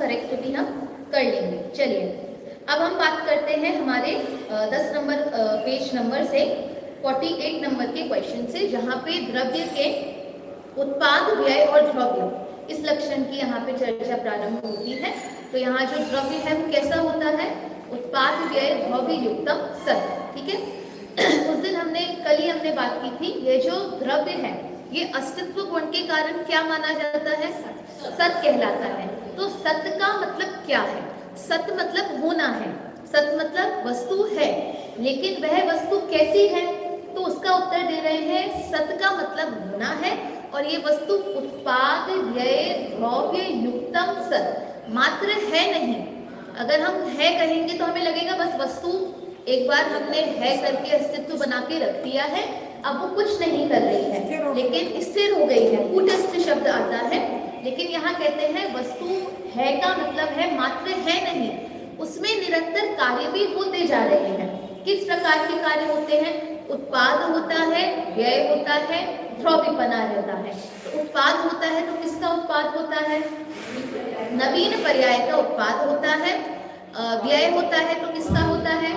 Correct भी हम कर लेंगे। चलिए अब हम बात करते हैं हमारे 10 नंबर पेज नंबर से 48 नंबर के क्वेश्चन से, जहाँ पे द्रव्य के उत्पाद, व्यय और द्रव्य इस लक्षण की यहाँ पे चर्चा प्रारंभ होती है। तो यहाँ जो द्रव्य है वो कैसा होता है? उत्पाद, व्यय, द्रव्य युक्तम सत। ठीक है। उस दिन कल ही हमने बात की थी, ये जो द्रव्य है ये अस्तित्व गुण के कारण क्या माना जाता है? सत कहलाता है। तो सत का मतलब क्या है? सत मतलब होना है, सत मतलब वस्तु है, लेकिन वह वस्तु कैसी है? तो उसका उत्तर दे रहे हैं सत का मतलब होना है, और ये वस्तु उत्पाद, व्यय, द्रव्य युक्तम सत मात्र है नहीं। अगर हम है कहेंगे तो हमें लगेगा बस वस्तु एक बार हमने है करके अस्तित्व बना के रख दिया है, अब वो कुछ नहीं कर रही है, लेकिन स्थिर हो गई है, कूटस्थ शब्द आता है। लेकिन यहाँ कहते हैं वस्तु है का मतलब है मात्र है नहीं, उसमें निरंतर कार्य भी होते जा रहे हैं। किस प्रकार के कार्य होते हैं? उत्पाद होता है, व्यय होता है, द्रव्य बना रहता है। तो उत्पाद होता है तो किसका उत्पाद होता है? नवीन पर्याय का उत्पाद होता है। व्यय होता है तो किसका होता है?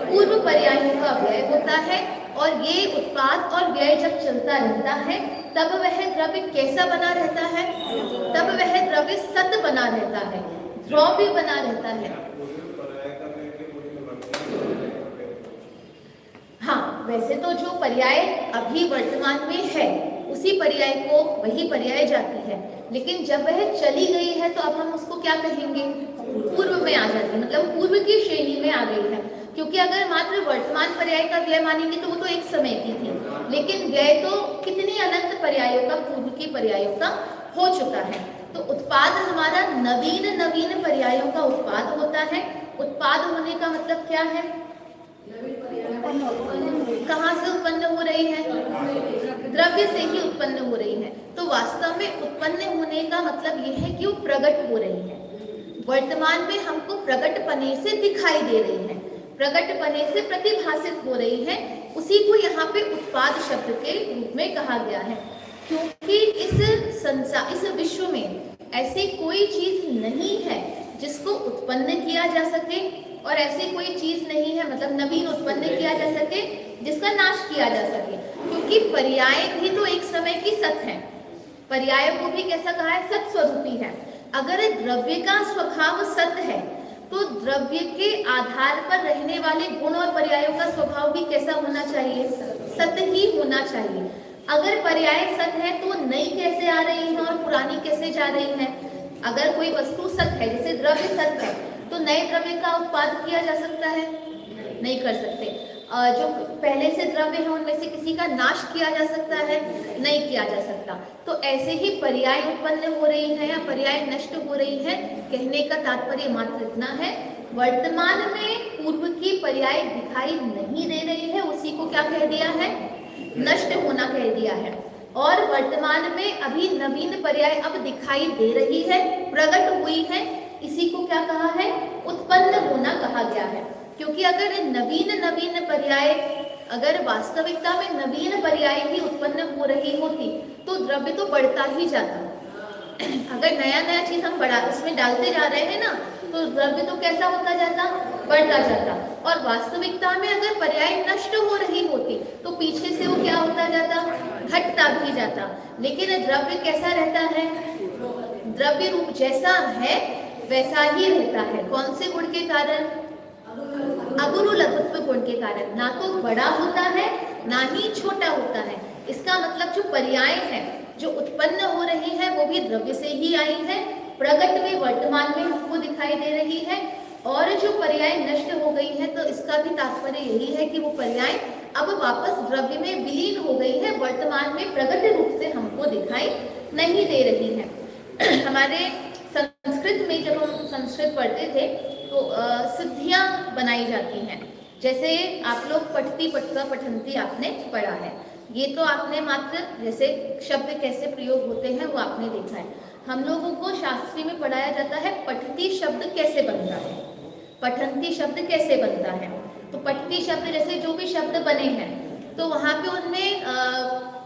पूर्व पर्यायों का व्यय होता है। और ये उत्पाद और व्यय जब चलता रहता है तब वह द्रव्य कैसा बना रहता है? तब वह द्रव्य सत बना रहता है, द्रव्य बना रहता है। हाँ, वैसे तो जो पर्याय अभी वर्तमान में है उसी पर्याय को वही पर्याय जाती है, लेकिन जब वह चली गई है तो अब हम उसको क्या कहेंगे? पूर्व में आ जाती है, मतलब पूर्व की श्रेणी में आ गई है। क्योंकि अगर मात्र वर्तमान पर्याय का व्यय मानेंगे तो वो तो एक समय की थी, लेकिन व्यय तो कितनी अनंत पर्यायों का, पूर्व की पर्यायों का हो चुका है। तो उत्पाद हमारा नवीन पर्यायों का उत्पाद होता है। उत्पाद होने का मतलब क्या है? कहाँ से उत्पन्न हो रही है? द्रव्य से ही उत्पन्न हो रही है। तो वास्तव में उत्पन्न होने का मतलब ये है कि वो प्रकट हो रही है, वर्तमान में हमको प्रकटपने से दिखाई दे रही है, प्रकटपने से प्रतिभासित हो रही है। उसी को यहाँ पे उत्पाद शब्द के रूप में कहा गया है, क्योंकि इस विश्व में ऐसी कोई चीज नहीं है जिसको उत्पन्न किया जा सके, और ऐसी कोई चीज नहीं है, मतलब नवीन उत्पन्न किया जा सके जिसका नाश किया जा सके। क्योंकि पर्याय भी तो एक समय की सत है, पर्याय को भी कैसा कहा है? सत स्वरूपी है। अगर द्रव्य का स्वभाव सत है तो द्रव्य के आधार पर रहने वाले गुण और पर्यायों का स्वभाव भी कैसा होना चाहिए? सत ही होना चाहिए। अगर पर्याय सत है तो नई कैसे आ रही है और पुरानी कैसे जा रही है? अगर कोई वस्तु सत है, जैसे द्रव्य सत है, तो नए द्रव्य का उत्पाद किया जा सकता है? नहीं कर सकते। जो पहले से द्रव्य है उनमें से किसी का नाश किया जा सकता है? नहीं किया जा सकता। तो ऐसे ही पर्याय उत्पन्न हो रही है या पर्याय नष्ट हो रही है। कहने का तात्पर्य मात्र इतना है, वर्तमान में पूर्व की पर्याय दिखाई नहीं दे रही है, उसी को क्या कह दिया है? नष्ट होना कह दिया है। और वर्तमान में अभी नवीन पर्याय अब दिखाई दे रही है, प्रकट हुई है, इसी को क्या कहा है? उत्पन्न होना कहा गया है। क्योंकि अगर नवीन पर्याय, अगर वास्तविकता में नवीन पर्याय ही उत्पन्न हो रही होती तो द्रव्य तो बढ़ता ही जाता। अगर नया चीज हम उसमें डालते जा रहे हैं ना, तो द्रव्य तो कैसा होता जाता? बढ़ता जाता। और वास्तविकता में अगर पर्याय नष्ट हो रही होती तो पीछे से वो क्या होता जाता? घटता भी जाता। लेकिन द्रव्य कैसा रहता है? द्रव्य रूप जैसा है वैसा ही रहता है। कौन से गुण के कारण? अगुरु लघुत्व गुण के कारण। ना तो बड़ा होता है ना ही छोटा होता है। इसका मतलब जो पर्याय है जो उत्पन्न हो रही है वो भी द्रव्य से ही आई है, प्रकट में वर्तमान में हमको दिखाई दे रही है। और जो पर्याय नष्ट हो गई है तो इसका भी तात्पर्य यही है कि वो पर्याय अब वापस द्रव्य में विलीन हो गई है, वर्तमान में प्रकट रूप से हमको दिखाई नहीं दे रही है। हमारे संस्कृत में जब हम संस्कृत पढ़ते थे तो सिद्धियां बनाई जाती हैं। जैसे आप लोग पठती पठका पठंती आपने पढ़ा है, ये तो आपने मात्र जैसे शब्द कैसे प्रयोग होते हैं वो आपने देखा है। हम लोगों को शास्त्री में पढ़ाया जाता है पठती शब्द कैसे बनता है, पठंती शब्द कैसे बनता है। तो पठती शब्द जैसे जो भी शब्द बने हैं तो वहाँ पे उनमें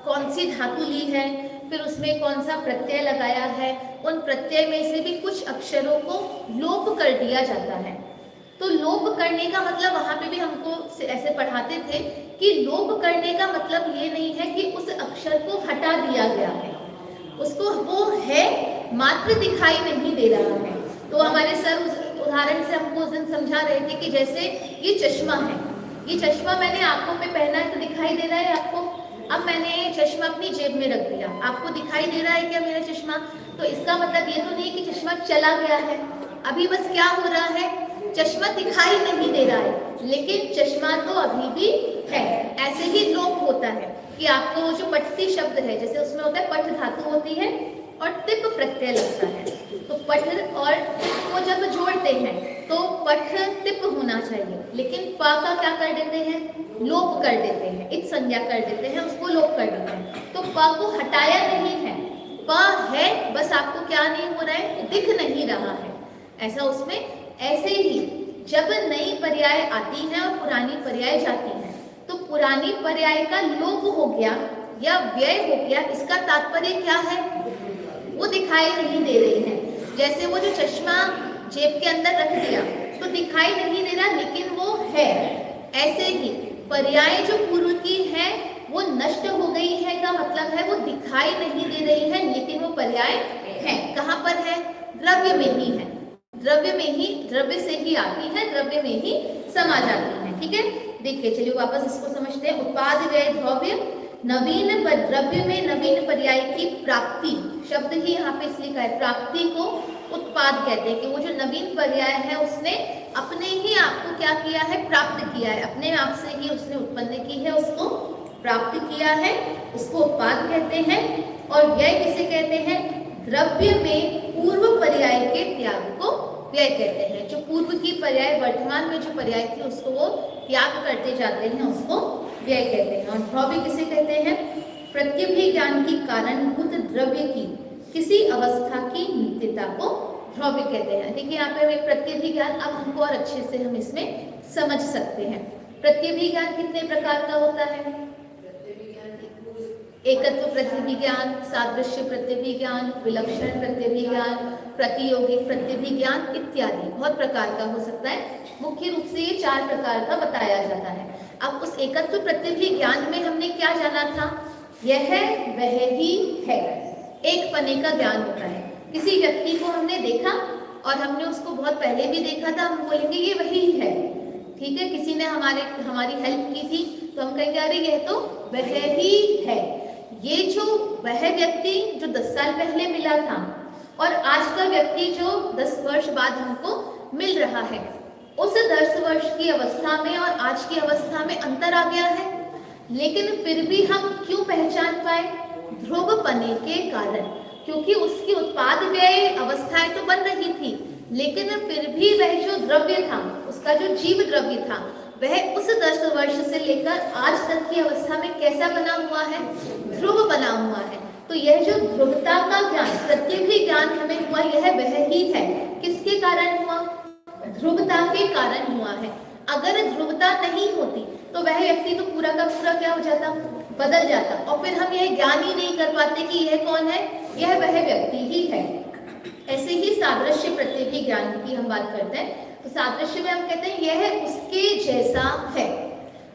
कौन सी धातु ली है, फिर उसमें कौन सा प्रत्यय लगाया है, उन प्रत्यय में से भी कुछ अक्षरों को लोप कर दिया जाता है। तो लोप करने का मतलब वहाँ पे भी हमको ऐसे पढ़ाते थे कि लोप करने का मतलब ये नहीं है कि उस अक्षर को हटा दिया गया है, उसको वो है मात्र दिखाई नहीं दे रहा है। तो हमारे सर उस उदाहरण से हमको उस दिन समझा रहे थे कि जैसे ये चश्मा है, ये चश्मा मैंने आंखों पे पहना है तो दिखाई दे रहा है आपको। अब मैंने चश्मा अपनी जेब में रख दिया, आपको दिखाई दे रहा है क्या मेरा चश्मा? तो इसका मतलब ये तो नहीं कि चश्मा चला गया है, अभी बस क्या हो रहा है, चश्मा दिखाई नहीं दे रहा है, लेकिन चश्मा तो अभी भी है। ऐसे ही लोप होता है कि आपको जो पठती शब्द है, जैसे उसमें होता है पठ धातु होती है और टिप प्रत्यय लगता है, तो पठ और टिप को जब जोड़ते हैं तो पठ टिप होना चाहिए, लेकिन प का क्या कर देते हैं, लोप कर देते हैं, इत संज्ञा कर देते हैं, उसको लोप कर देते हैं। तो प को हटाया नहीं है, प है, बस आपको क्या नहीं हो रहा है, दिख नहीं रहा है, ऐसा उसमें। ऐसे ही जब नई पर्याय आती है और पुरानी पर्याय जाती है, तो पुरानी पर्याय का लोप हो गया या व्यय हो गया, इसका तात्पर्य क्या है, वो दिखाई नहीं दे रही है। जैसे वो जो चश्मा जेब के अंदर रख दिया तो दिखाई नहीं दे रहा, लेकिन वो है। ऐसे ही पर्याय जो पूर्व की है वो नष्ट हो गई है का मतलब है वो दिखाई नहीं दे रही है, लेकिन वो पर्याय है। कहाँ पर है, द्रव्य में ही है, द्रव्य में ही, द्रव्य से ही आती है, द्रव्य में ही समा जाती है। ठीक है, देखिए चलिए वापस इसको समझते हैं। उत्पाद व्यय द्रव्य, नवीन द्रव्य में नवीन पर्याय की प्राप्ति, शब्द ही यहाँ पे इसलिए कहा है, प्राप्ति को उत्पाद कहते हैं कि वो जो नवीन पर्याय है उसने अपने ही आप को क्या किया है, प्राप्त किया है, अपने आप से ही उसने उत्पन्न की है, उसको प्राप्त किया है, उसको उत्पाद कहते हैं। और व्यय किसे कहते हैं, द्रव्य में पूर्व पर्याय के त्याग को व्यय कहते हैं। जो पूर्व की पर्याय वर्तमान में जो पर्याय थी उसको वो त्याग करते जाते हैं, उसको व्यय कहते हैं। और द्रव्य किसे कहते हैं, प्रत्यभिज्ञान की कारणभूत द्रव्य की किसी अवस्था की नित्यता को द्रव्य कहते हैं। देखिए यहाँ पे हमें प्रत्यभिज्ञान, अब हमको और अच्छे से हम इसमें समझ सकते हैं। प्रत्यभिज्ञान कितने प्रकार का होता है, एकत्व प्रत्यभिज्ञान, सादृश्य प्रत्यभिज्ञान, विलक्षण प्रत्यभिज्ञान, प्रतियोगिक प्रत्यभिज्ञान इत्यादि बहुत प्रकार का हो सकता है। मुख्य रूप से ये 4 प्रकार का बताया जाता है। अब उस एकत्व प्रत्यभिज्ञान में हमने क्या जाना था, यह वह ही है, एक पने का ज्ञान होता है। किसी व्यक्ति को हमने देखा और हमने उसको बहुत पहले भी देखा था, हम बोलेंगे ये वही है। ठीक है, किसी ने हमारी हेल्प की थी तो हम कहेंगे अरे यह तो वह ही है। ये जो वह व्यक्ति जो 10 साल पहले मिला था और आज का व्यक्ति जो 10 वर्ष बाद हमको मिल रहा है, उस 10 वर्ष की अवस्था में और आज की अवस्था में अंतर आ गया है, लेकिन फिर भी हम क्यों पहचान पाए, ध्रुवपने के कारण, क्योंकि उसकी उत्पाद व्यय अवस्थाएं तो बन रही थी, लेकिन फिर भी वह जो द्रव्य था, उसका जो जीव द्रव्य था, वह उस 10 वर्ष से लेकर आज तक की अवस्था में कैसा बना हुआ है, ध्रुव बना हुआ है। तो यह जो ध्रुवता का ज्ञान, प्रत्यभिज्ञान हमें हुआ, यह वह ही है। किसके कारण हुआ, ध्रुवता के कारण हुआ है। अगर ध्रुवता नहीं होती तो वह व्यक्ति तो पूरा का पूरा क्या हो जाता, बदल जाता, और फिर हम यह ज्ञान ही नहीं कर पाते कि यह कौन है, यह वह व्यक्ति ही है। ऐसे ही सादृश्य प्रत्यभिज्ञान की हम बात करते हैं, तो सादृश्य में हम कहते हैं यह उसके जैसा है,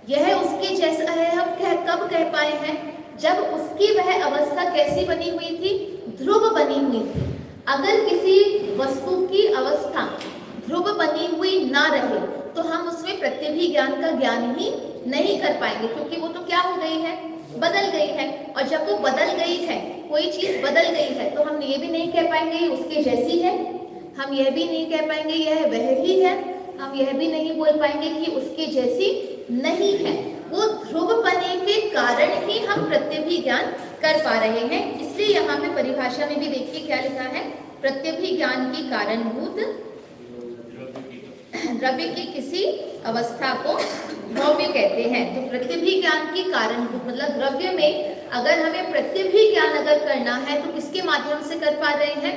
यह उसके जैसा है। हम कब कह पाए हैं, जब उसकी वह अवस्था कैसी बनी हुई थी, ध्रुव बनी हुई थी। अगर किसी वस्तु की अवस्था ध्रुव बनी हुई ना रहे तो हम उसमें प्रत्यभिज्ञान का ज्ञान ही नहीं कर पाएंगे, क्योंकि वो तो क्या हो गई है, बदल गई है। और जब वो बदल गई है, कोई चीज बदल गई है, तो हम ये भी नहीं कह पाएंगे ये उसके जैसी है, हम यह भी नहीं कह पाएंगे यह वह ही है, हम यह भी नहीं बोल पाएंगे कि उसके जैसी नहीं है। वो ध्रुवपने के कारण ही हम प्रत्यभिज्ञान कर पा रहे हैं। इसलिए यहाँ पे परिभाषा में भी देखिए क्या लिखा है, प्रत्यभिज्ञान की कारणभूत द्रव्य की किसी अवस्था को द्रव्य कहते हैं। तो प्रत्यभिज्ञान की कारणभूत मतलब द्रव्य में अगर हमें प्रत्यभिज्ञान अगर करना है तो किसके माध्यम से कर पा रहे हैं,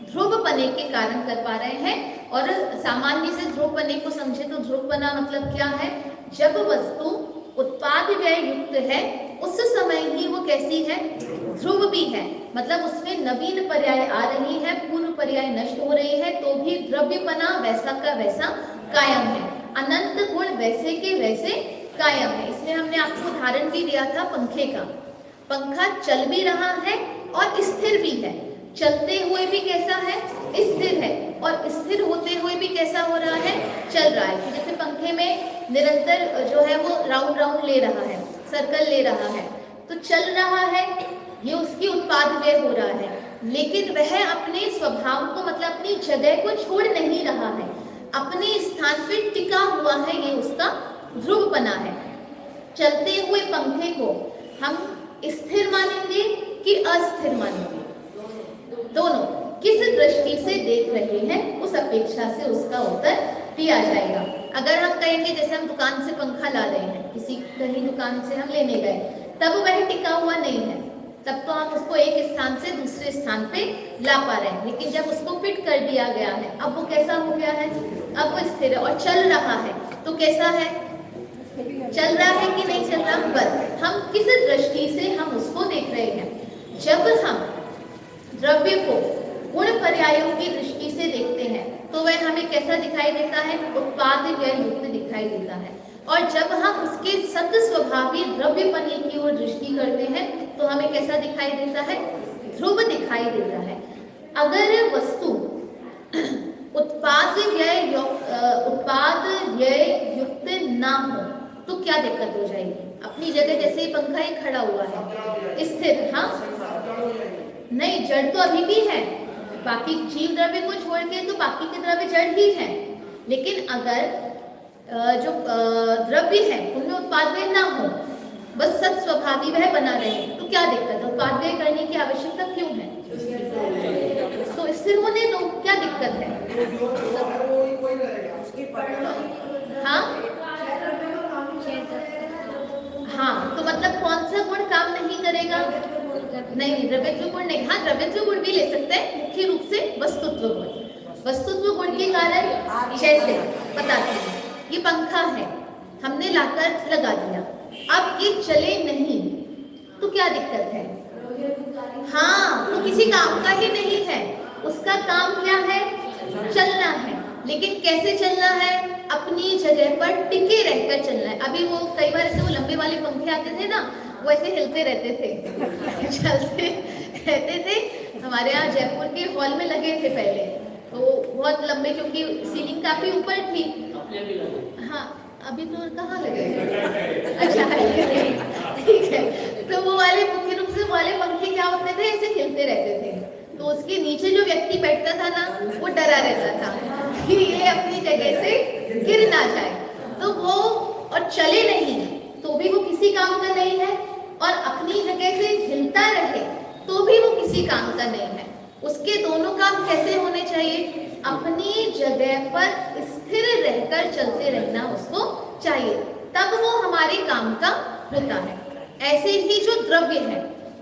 ध्रुवपने के कारण कर पा रहे हैं। और सामान्य से ध्रुवपने को समझे तो ध्रुवपना मतलब क्या है, जब वस्तु उत्पाद व्यय युक्त है उस समय ही वो कैसी है, ध्रुव भी है। मतलब उसमें नवीन पर्याय आ रही है, पूर्व पर्याय नष्ट हो रही है, तो भी द्रव्यपना वैसा का वैसा कायम है, अनंत गुण वैसे के वैसे कायम है। इसलिए हमने आपको उदाहरण भी दिया था पंखे का। पंखा चल भी रहा है और स्थिर भी है। चलते हुए भी कैसा है? स्थिर है। और स्थिर होते हुए भी कैसा हो रहा है? चल रहा है। जैसे पंखे में निरंतर जो है वो राउंड राउंड ले रहा है, सर्कल ले रहा है, तो चल रहा है, ये उसकी उत्पाद व्यय हो रहा है। लेकिन वह अपने स्वभाव को, मतलब अपनी जगह को छोड़ नहीं रहा है, अपने स्थान पे टिका हुआ है, ये उसका ध्रुवपना है। चलते हुए पंखे को हम स्थिर मानेंगे कि अस्थिर मानेंगे? दोनों किस दृष्टि से देख रहे हैं, उस अपेक्षा से उसका उत्तर दिया जाएगा। अगर हम कहेंगे जैसे हम दुकान से पंखा ला रहे हैं, किसी कहीं दुकान से हम लेने गए, तब वह टिका हुआ नहीं है, तब तो हम उसको एक स्थान से दूसरे स्थान पे ला पा रहे हैं। लेकिन जब उसको फिट कर दिया गया है, अब वो कैसा हो गया है? अब वो स्थिर है और चल रहा है, तो कैसा है? चल रहा है कि नहीं चल रहा? बस हम किस दृष्टि से हम उसको देख रहे हैं। जब हम द्रव्य को गुण पर्यायों की दृष्टि से देखते हैं तो वह हमें कैसा दिखाई देता है? उत्पाद व्यय युक्त दिखाई देता है। और जब हम उसके सत स्वभावी द्रव्यपने की ओर दृष्टि करते हैं तो हमें कैसा दिखाई देता है? ध्रुव दिखाई देता है। अगर वस्तु उत्पाद व्यय युक्त ना हो तो क्या दिक्कत हो जाएगी? अपनी जगह जैसे ही पंखा ही खड़ा हुआ है, स्थिर, हाँ नहीं, जड़ तो अभी भी है, बाकी जीव द्रव्य को छोड़ के तो बाकी के द्रव्य जड़ ही है। लेकिन अगर जो द्रव्य है उनमें उत्पाद व्यय ना हो, बस सत स्वभावी वह बना रहे, तो क्या दिक्कत है? उत्पाद व्यय करने की आवश्यकता क्यों है? तो स्थिर होने दो, क्या दिक्कत है? हाँ हाँ, तो मतलब कौन सा गुण काम नहीं करेगा? नहीं, द्रव्यत्व गुण नहीं। हाँ, द्रव्यत्व गुण भी ले सकते हैं, मुख्य रूप से वस्तुत्व गुण। वस्तुत्व गुण के कारण जैसे बताते हैं, ये पंखा है, हमने लाकर लगा दिया, अब ये चले नहीं तो क्या दिक्कत है? हाँ, तो किसी काम का ही नहीं है, उसका काम क्या है? चलना है। लेकिन कैसे चलना है? अपनी जगह पर टिके रहकर चलना है। अभी वो कई बार ऐसे वो लंबे वाले पंखे आते थे ना, वो ऐसे हिलते रहते थे चलते रहते थे। हमारे यहाँ जयपुर के हॉल में लगे थे पहले, तो बहुत लंबे, क्योंकि सीलिंग काफी ऊपर थी। हाँ, अभी तो कहाँ लगे? अच्छा ठीक है। तो वो वाले मुख्य रूप से वाले पंखे क्या होते थे? ऐसे हिलते रहते थे, तो उसके नीचे जो व्यक्ति बैठता था ना, वो डरा रहता था कि ये अपनी जगह से गिर ना जाए। तो वो और चले नहीं तो भी वो किसी काम का नहीं है, और अपनी जगह से हिलता रहे तो भी वो किसी काम का नहीं है। उसके दोनों काम कैसे होने चाहिए? अपनी जगह पर स्थिर रहकर चलते रहना उसको चाहिए, तब वो हमारे काम का होता है। ऐसे ही जो द्रव्य है,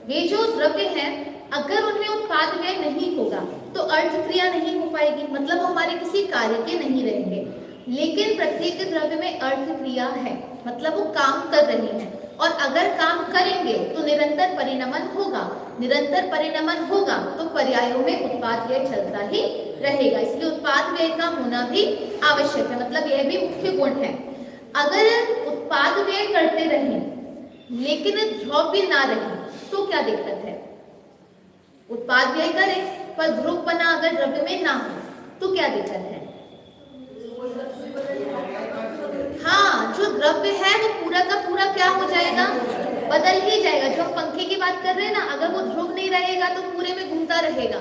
वे जो द्रव्य है, अगर उनमें उत्पाद व्यय नहीं होगा तो अर्थ क्रिया नहीं हो पाएगी, मतलब वो हमारे किसी कार्य के नहीं रहेंगे। लेकिन प्रत्येक द्रव्य में अर्थ क्रिया है, मतलब वो काम कर रहे हैं, और अगर काम करेंगे तो निरंतर परिणमन होगा। निरंतर परिणमन होगा तो पर्यायों में उत्पाद व्यय चलता ही रहेगा। इसलिए उत्पाद व्यय का होना भी आवश्यक है, मतलब यह भी मुख्य गुण है। अगर उत्पाद व्यय करते रहें लेकिन द्रव्य ना रहे तो क्या दिक्कत है? उत्पाद व्यय करें पर ध्रुवपना अगर द्रव्य में ना हो तो क्या दिक्कत है? हाँ, जो द्रव्य है वो पूरा का पूरा क्या हो जाएगा? बदल ही जाएगा। जो हम पंखे की बात कर रहे हैं ना, अगर वो ध्रुव नहीं रहेगा तो पूरे में घूमता रहेगा।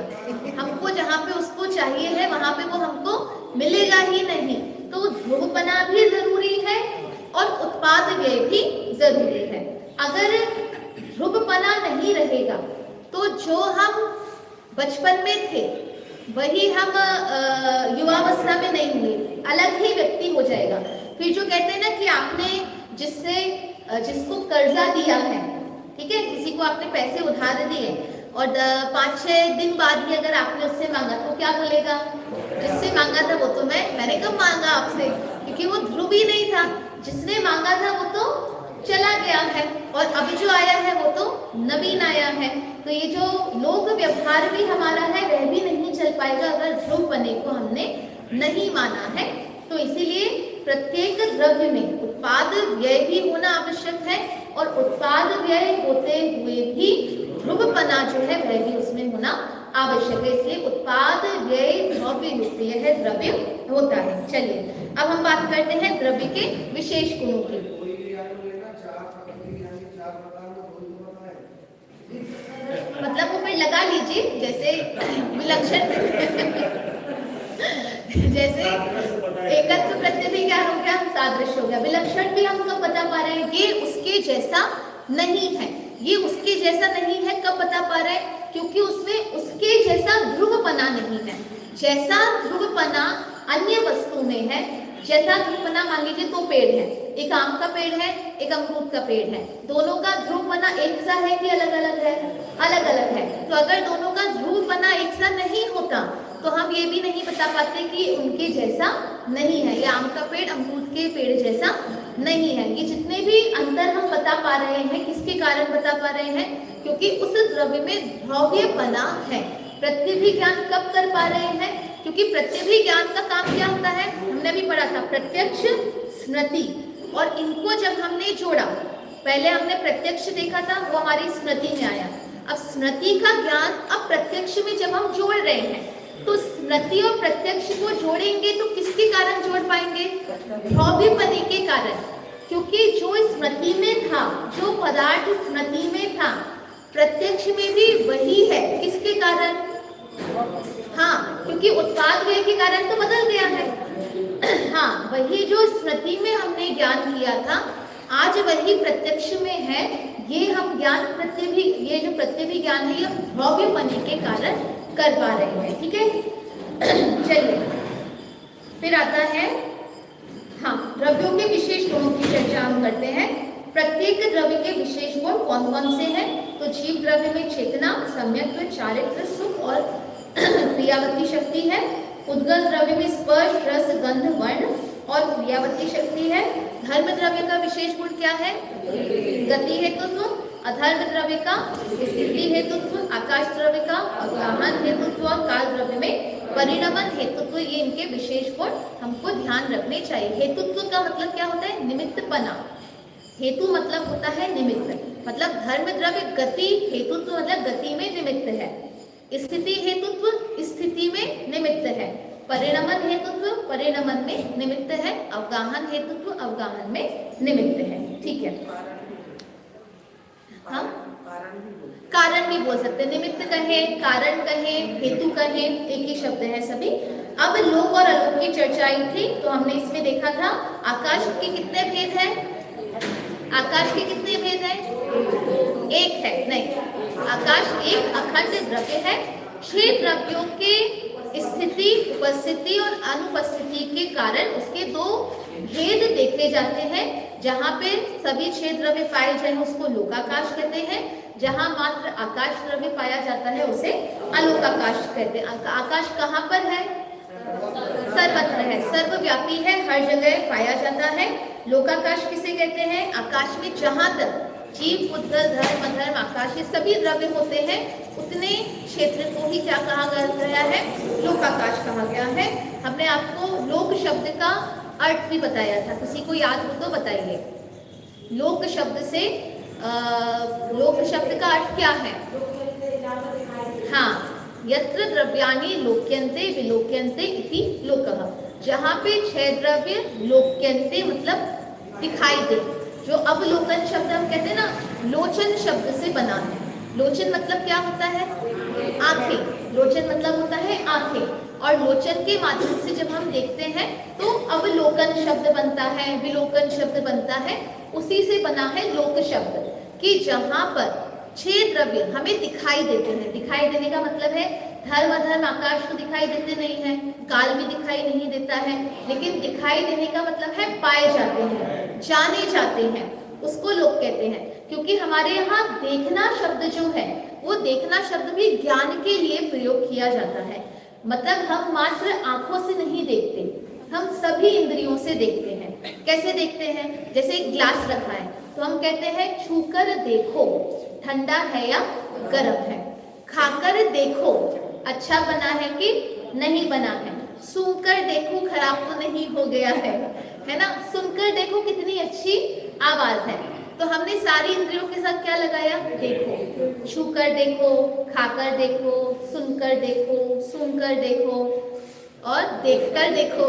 हमको जहाँ पे उसको चाहिए है वहां पे वो हमको मिलेगा ही नहीं। तो ध्रुवपना भी जरूरी है और उत्पाद व्यय भी जरूरी है। अगर ध्रुवपना नहीं रहेगा तो जो हम बचपन में थे वही हम युवावस्था में नहीं हुए, अलग ही व्यक्ति हो जाएगा। फिर जो कहते हैं ना कि आपने जिसको कर्जा दिया है, ठीक है, किसी को आपने पैसे उधार दिए और 5-6 दिन बाद ही अगर आपने उससे मांगा तो क्या बोलेगा? जिससे मांगा था मैंने कब मांगा आपसे, क्योंकि वो ध्रुव ही नहीं था। जिसने मांगा था वो तो चला गया है और अब जो आया है वो तो नवीन आया है। तो ये जो लोक व्यवहार भी हमारा है वह भी नहीं चल पाएगा अगर ध्रुव पने को हमने नहीं माना है। तो इसीलिए प्रत्येक द्रव्य में उत्पाद व्यय भी होना आवश्यक है और उत्पाद व्यय होते हुए भी ध्रुवपना जो है वह भी उसमें होना आवश्यक है। इसलिए उत्पाद व्यय द्रव्य युक्त यह द्रव्य होता है। चलिए अब हम बात करते हैं द्रव्य के विशेष गुणों की। मतलब वो फिर लगा लीजिए जैसे विलक्षण जैसे एकत्व प्रत्यभिज्ञान हो गया, सादृश्य हो गया, विलक्षण भी हम कब बता पा रहे हैं ये उसके जैसा नहीं है। ये उसके जैसा नहीं है कब बता पा रहे हैं? क्योंकि उसमें उसके जैसा ध्रुवपना नहीं है। जैसा ध्रुवपना अन्य वस्तु में है, जैसा ध्रुवपना मान लीजिए दो पेड़ है, एक आम का पेड़ है एक अमरूद का पेड़ है, दोनों का ध्रुवपना एक सा है कि अलग अलग है? अलग अलग है। तो अगर दोनों का ध्रुवपना एक सा नहीं होता तो हम ये भी नहीं बता पाते कि उनके जैसा नहीं है, या आम का पेड़ अमरूद के पेड़ जैसा नहीं है। ये जितने भी अंतर हम बता पा रहे हैं किसके कारण बता पा रहे हैं? क्योंकि उस द्रव्य में द्रव्यपना है। प्रत्यभिज्ञान कब कर पा रहे हैं? क्योंकि प्रत्यभिज्ञान का काम क्या होता है हमने भी पढ़ा था, प्रत्यक्ष स्मृति। और इनको जब हमने जोड़ा, पहले हमने प्रत्यक्ष देखा था वो हमारी स्मृति में आया, अब स्मृति का ज्ञान अब प्रत्यक्ष में जब हम जोड़ रहे हैं तो स्मृति और प्रत्यक्ष को जोड़ेंगे तो किसके कारण जोड़ पाएंगे? द्रव्यपने के कारण। क्योंकि जो स्मृति में था, जो पदार्थ स्मृति में था प्रत्यक्ष में भी वही है। किसके कारण? हाँ, क्योंकि उत्पाद व्यय के कारण तो बदल गया है। हाँ, वही जो स्मृति में हमने ज्ञान किया था आज वही प्रत्यक्ष में है। ये हम ज्ञान ये जो प्रत्यभिज्ञान है ये द्रव्यपने के कारण कर पा रहे हैं। ठीक है, चलिए फिर आता है हाँ द्रव्यों के विशेष गुणों की चर्चा हम करते हैं। प्रत्येक द्रव्य के विशेष गुण कौन कौन से हैं? तो जीव द्रव्य में चेतना, सम्यक्त्व, चारित्र्य, सुख और क्रियावती शक्ति है। उद्गल द्रव्य में स्पर्श, रस, गंध, वर्ण और क्रियावती शक्ति है। धर्म द्रव्य का विशेष गुण क्या है? गति हेतुत्व। अधर्म द्रव्य का स्थिति हेतुत्व, आकाश द्रव्य का अवगाहन हेतुत्व और काल द्रव्य में परिणमन हेतुत्व। ये इनके विशेष गुण हमको ध्यान रखने चाहिए। हेतुत्व का मतलब क्या होता है? निमित्तपना। हेतु मतलब होता है निमित्त। मतलब धर्म द्रव्य गति हेतुत्व मतलब गति में निमित्त है। स्थिति हेतुत्व स्थिति में निमित्त है। परिणमन हेतुत्व परिणमन में निमित्त है। अवगाहन हेतुत्व अवगाहन में निमित्त है। ठीक है, हाँ कारण भी बोल सकते हैं। निमित्त कहें, कारण कहें, हेतु कहें, एक ही शब्द है सभी। अब लोक और अलोक की चर्चा आई थी तो हमने इसमें देखा था आकाश के कितने भेद हैं? आकाश के कितने भेद हैं? एक है नहीं, आकाश एक अखंड द्रव्य है। 6 द्रव्यों के स्थिति, उपस्थिति और अनुपस्थिति के कारण उसके 2 भेद देखे जाते हैं। जहाँ पे सभी 6 द्रव्य पाए जाए उसको लोकाकाश कहते हैं, जहाँ मात्र आकाश द्रव्य पाया जाता है उसे अलोकाकाश कहते हैं। आकाश कहाँ पर है? सर्वत्र है, सर्वव्यापी है, हर जगह पाया जाता है। लोकाकाश किसे कहते हैं? आकाश में जहाँ तक जीव, उद्गल, धर्म, अधर्म, आकाश ये सभी द्रव्य होते हैं उतने क्षेत्र को ही क्या कहा गया है? लोकाकाश कहा गया है। हमने आपको लोक शब्द का अर्थ भी बताया था, किसी को याद हो तो बताइए। लोक शब्द से लोक शब्द का अर्थ क्या है? हाँ, यत्र द्रव्याणि लोक्यन्ते विलोक्यन्ते इति लोकः। जहाँ पे 6 द्रव्य लोक्यन्ते मतलब दिखाई दे। जो अवलोकन शब्द हम कहते हैं ना, लोचन शब्द से बना है। लोचन मतलब क्या होता है? आंखें। लोचन मतलब होता है आंखें। और लोचन के माध्यम से जब हम देखते हैं तो अवलोकन शब्द बनता है, विलोकन शब्द बनता है। उसी से बना है लोक शब्द, कि जहाँ पर 6 द्रव्य हमें दिखाई देते हैं। दिखाई देने का मतलब है धर्म, अधर्म, आकाश तो दिखाई देते नहीं है, काल भी दिखाई नहीं देता है, लेकिन दिखाई देने का मतलब है पाए जाते हैं, जाने जाते हैं, उसको लोक कहते हैं। क्योंकि हमारे यहाँ देखना शब्द जो है वो देखना शब्द भी ज्ञान के लिए प्रयोग किया जाता है। मतलब हम मात्र आंखों से नहीं देखते, हम सभी इंद्रियों से देखते हैं। कैसे देखते हैं? जैसे एक ग्लास रखा है तो हम कहते हैं छूकर देखो ठंडा है या गर्म है, खाकर देखो अच्छा बना है कि नहीं बना है, सूंघकर देखो खराब तो नहीं हो गया है ना, सुनकर देखो कितनी अच्छी आवाज है। तो हमने सारी इंद्रियों के साथ क्या लगाया? देखो। छूकर देखो, खाकर देखो, सुनकर देखो, सूंघकर देखो और देखकर देखो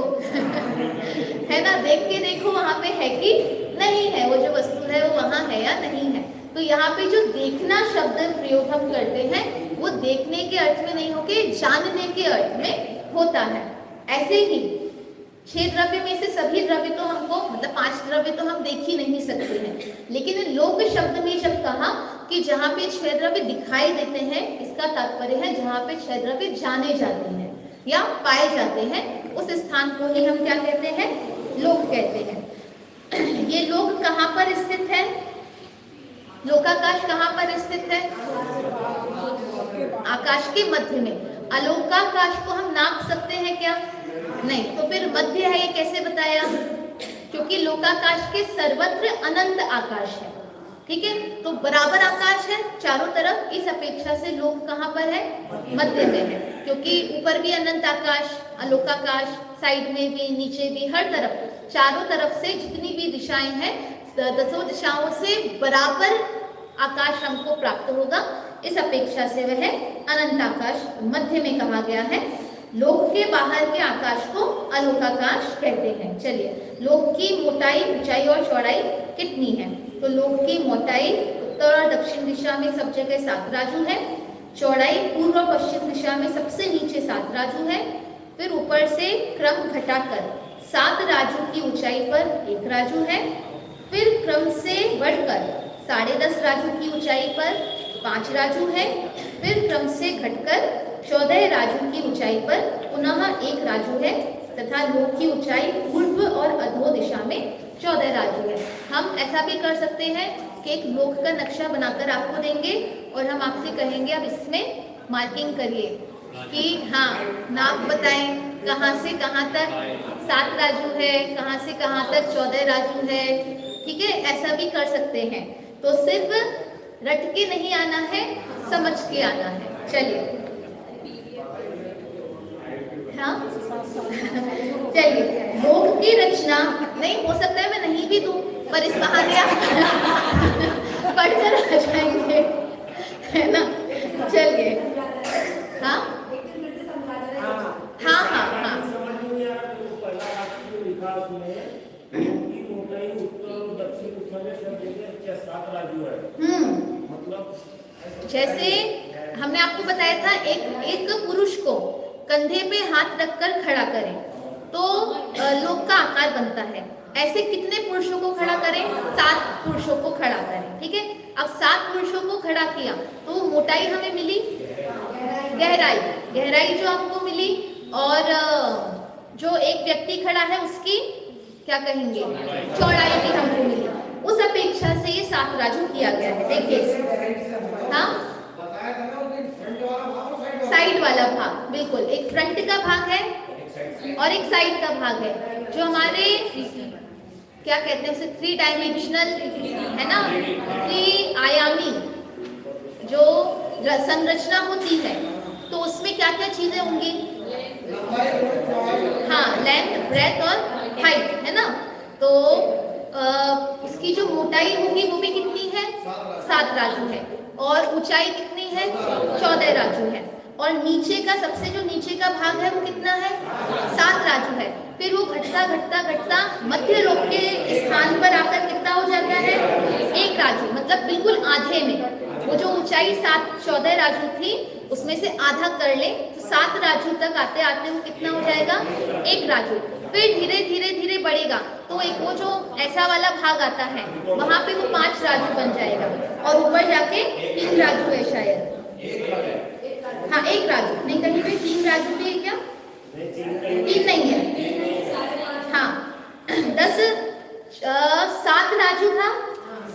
है ना, देख के देखो वहां पे है कि नहीं है, वो जो वस्तु है वो वहां है या नहीं है। तो यहाँ पे जो देखना शब्द प्रयोग हम करते हैं वो देखने के अर्थ में नहीं होके जानने के अर्थ में होता है। ऐसे ही 6 द्रव्य में से सभी द्रव्य तो हमको मतलब 5 द्रव्य तो हम देख ही नहीं सकते हैं, लेकिन लोक शब्द में जब कहा कि जहाँ पे 6 द्रव्य दिखाई देते हैं, इसका तात्पर्य है जहाँ पे 6 द्रव्य जाने जाते हैं या पाए जाते हैं, उस स्थान को ही हम क्या कहते हैं? लोक कहते हैं। ये लोक कहाँ पर स्थित है? लोकाकाश कहाँ पर स्थित है? आकाश के मध्य में। अलोकाकाश को हम नाप सकते हैं क्या? नहीं। तो फिर मध्य है ये कैसे बताया? क्योंकि लोकाकाश के सर्वत्र अनंत आकाश है, ठीक है, तो बराबर आकाश है चारों तरफ, इस अपेक्षा से लोक कहाँ पर है? मध्य में है, क्योंकि ऊपर भी अनंत आकाश, अलोकाकाश, साइड में भी, नीचे भी, हर तरफ चारों तरफ से जितनी भी दिशाएं हैं 10 दिशाओं से बराबर आकाश हमको प्राप्त होगा, इस अपेक्षा से वह अनंत आकाश मध्य में कहा गया है। लोक के बाहर के आकाश को अलोकाकाश कहते हैं। चलिए, लोक की मोटाई, ऊंचाई और चौड़ाई कितनी है? तो लोक की मोटाई उत्तर और दक्षिण दिशा में सब जगह 7 राजू है, चौड़ाई पूर्व और पश्चिम दिशा में सबसे नीचे 7 राजू है, फिर ऊपर से क्रम घटाकर 7 राजू की ऊंचाई पर 1 राजू है, फिर क्रम से बढ़कर 10.5 राजू की ऊंचाई पर 5 राजू है, फिर क्रम से घटकर 14 राजू की ऊंचाई पर पुनः 1 राजू है, तथा लोक की ऊंचाई पूर्व और अधो दिशा में 14 राजू है। हम ऐसा भी कर सकते हैं कि एक लोक का नक्शा बनाकर आपको देंगे और हम आपसे कहेंगे अब इसमें मार्किंग करिए कि हाँ नाप बताएं कहाँ से कहाँ तक 7 राजू है, कहाँ से कहाँ तक 14 राजू है, ठीक है, ऐसा भी कर सकते हैं। तो सिर्फ रट के नहीं आना है, समझ के आना है। चलिए, हाँ चलिए, लोक की रचना नहीं हो सकता है मैं नहीं भी दूं, पर इस बहाने आप पढ़कर आ जाएंगे, है ना। चलिए, हाँ हाँ हाँ हाँ जैसे हमने आपको बताया था एक पुरुष को कंधे पे हाथ रखकर खड़ा करें तो लोक का आकार बनता है। ऐसे कितने पुरुषों को खड़ा करें? 7 पुरुषों को खड़ा करें, ठीक है। अब 7 पुरुषों को खड़ा किया तो मोटाई हमें मिली, गहराई जो हमको मिली, और जो एक व्यक्ति खड़ा है उसकी क्या कहेंगे, चौड़ाई भी हमको मिली। उस अपेक्षा से ये 7 राजू किया गया है। देखिए, हाँ साइड वाला भाग, बिल्कुल, एक फ्रंट का भाग है और एक साइड का भाग है, जो हमारे क्या कहते हैं उसे 3 डायमेंशनल है ना, 3 आयामी जो संरचना होती है, तो उसमें क्या क्या चीजें होंगी, हाँ लेंथ, ब्रेथ और हाइट, है ना। तो उसकी जो मोटाई होगी वो भी कितनी है, 7 राजू है, और ऊंचाई कितनी है, 14 राजू है, और नीचे का सबसे जो नीचे का भाग है वो कितना है, 7 राजू है। फिर वो घटता घटता घटता मध्य लोक के स्थान पर आकर कितना हो जाता है, 1 राजू, मतलब बिल्कुल आधे में। वो जो ऊंचाई 14 राजू थी उसमें से आधा कर ले तो 7 राजू तक आते आते वो कितना हो जाएगा, 1 राजू। फिर धीरे धीरे धीरे बढ़ेगा तो एक वो जो ऐसा वाला भाग आता है वहां पे वो 5 राजू बन जाएगा, और ऊपर जाके 3 राजू है शायद, हाँ 1 राजू नहीं, कहीं पे 3 राजू भी है क्या, 3 नहीं है, हाँ 7 राजू था।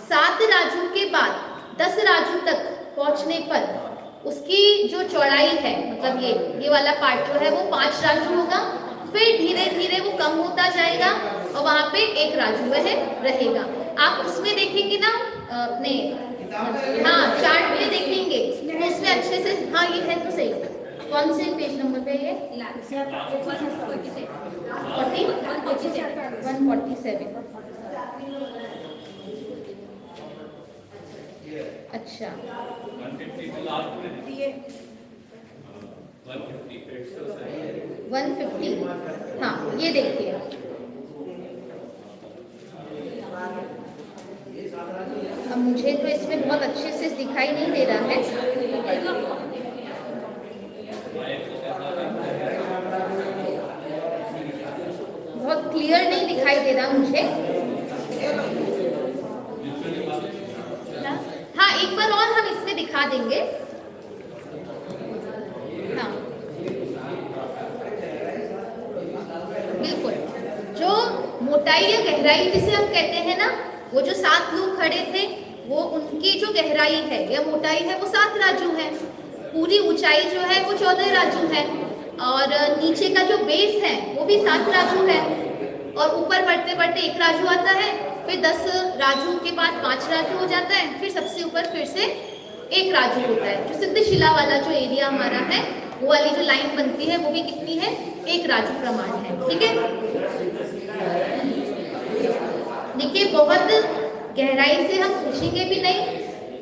7 राजू के बाद 10 राजू तक पहुंचने पर उसकी जो चौड़ाई है, मतलब ये वाला पार्ट जो है वो 5 राजू होगा। फिर धीरे धीरे वो कम होता जाएगा और वहां पे एक राजू वह रहेगा। आप उसमें देखेंगे ना अपने, हाँ चार्ट में देखेंगे तो उसमें अच्छे से, हाँ ये है तो सही। कौन से पेज नंबर पे ये? 147। अच्छा 150, हाँ ये देखिए, अब मुझे तो इसमें बहुत अच्छे से दिखाई नहीं दे रहा है। बहुत क्लियर नहीं दिखाई दे रहा मुझे। हाँ एक बार और हम इसमें दिखा देंगे। हाँ बिल्कुल, जो मोटाई या गहराई जिसे हम कहते हैं ना, वो जो 7 लोग खड़े थे वो उनकी जो गहराई है या मोटाई है वो 7 राजू है। पूरी ऊंचाई जो है वो 14 राजू है और नीचे का जो बेस है वो भी 7 राजू है और ऊपर बढ़ते बढ़ते 1 राजू आता है, फिर 10 राजू के बाद 5 राजू हो जाता है, फिर सबसे ऊपर फिर से 1 राजू होता है। जो सिद्धशिला वाला जो एरिया हमारा है वो वाली जो लाइन बनती है वो भी कितनी है? 1 राजू प्रमाण है। ठीक है, देखिए बहुत गहराई से हम पूछेंगे भी नहीं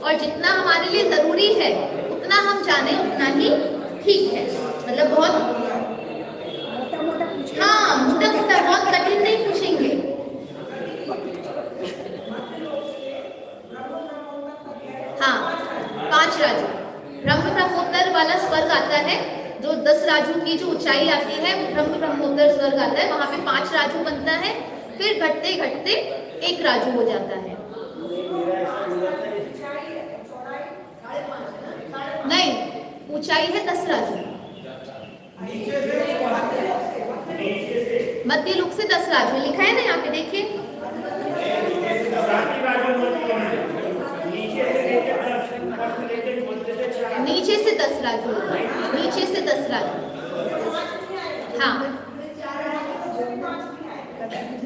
और जितना हमारे लिए जरूरी है उतना हम जाने उतना ही ठीक है। मतलब बहुत हाँ मोटा मोटा बहुत कठिन नहीं पूछेंगे। हाँ 5 राजू, ब्रह्म ब्रह्मोत्तर वाला स्वर्ग आता है, जो 10 राजू की जो ऊंचाई आती है वो ब्रह्म ब्रह्मोत्तर स्वर्ग आता है, वहां पे 5 राजू बनता है, फिर घटते घटते 1 राजू हो जाता है। नहीं, ऊंचाई है 10 राजू, मध्य लोक से 10 राजू लिखा है ना यहाँ पे, देखिए नीचे से 10 राजू, नीचे से 10 राजू। हाँ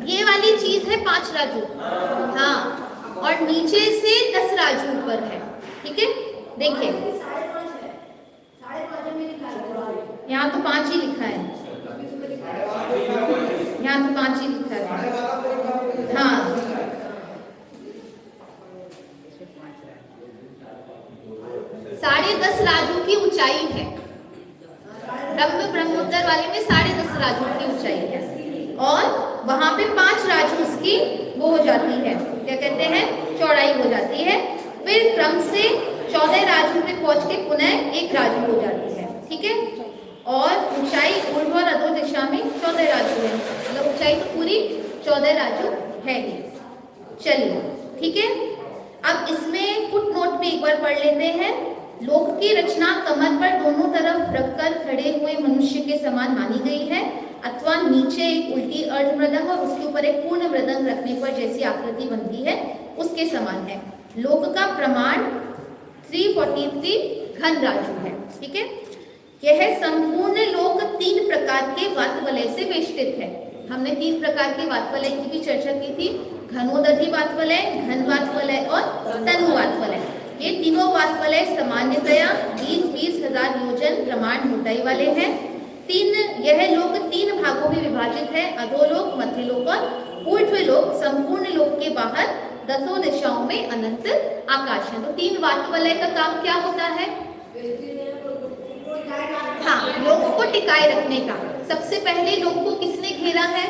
ये वाली चीज है 5 राजू, हाँ और नीचे से 10 राजू ऊपर है। ठीक है, देखिए यहाँ तो 5 ही लिखा है, यहाँ तो 5 ही लिखा है। हाँ 10.5 राजू की ऊंचाई है, ब्रह्म ब्रह्मोत्तर वाले में 10.5 राजू की ऊंचाई है और वहां पे 5 राजू उसकी वो हो जाती है, क्या कहते हैं, चौड़ाई हो जाती है। फिर क्रम से 14 राजू पे पहुंच के पुनः 1 राजू हो जाती है। ठीक है, और ऊंचाई ऊर्ध्व और अधो दिशा में 14 राजू है, मतलब ऊंचाई तो पूरी 14 राजू है ही। चलिए ठीक है, अब इसमें फुट नोट भी एक बार पढ़ लेते हैं। लोक की रचना कमर पर दोनों तरफ रखकर खड़े हुए मनुष्य के समान मानी गई है, अथवा नीचे एक उल्टी अर्ध मृदंग और उसके ऊपर एक पूर्ण मृदंग रखने पर जैसी आकृति बनती है उसके समान है। लोक का प्रमाण 343 घन राजू है। ठीक है, यह संपूर्ण लोक 3 प्रकार के वातवलय से वेष्टित है। हमने 3 प्रकार के वातवलय की भी चर्चा की थी, घनोदधि वातवलय, घन वातवलय और तनु वातवलय। ये तीनों वातवलय सामान्यतया 20-20 हजार योजन प्रमाण मोटाई वाले हैं। यह लोक 3 भागों में विभाजित है, अधोलोक, मध्यलोक और ऊर्ध्वलोक। संपूर्ण लोक के बाहर 10 दिशाओं में अनंत आकाश है। तो 3 वातवलय का काम क्या होता है? हाँ, लोक को टिकाए रखने का। सबसे पहले लोक को किसने घेरा है?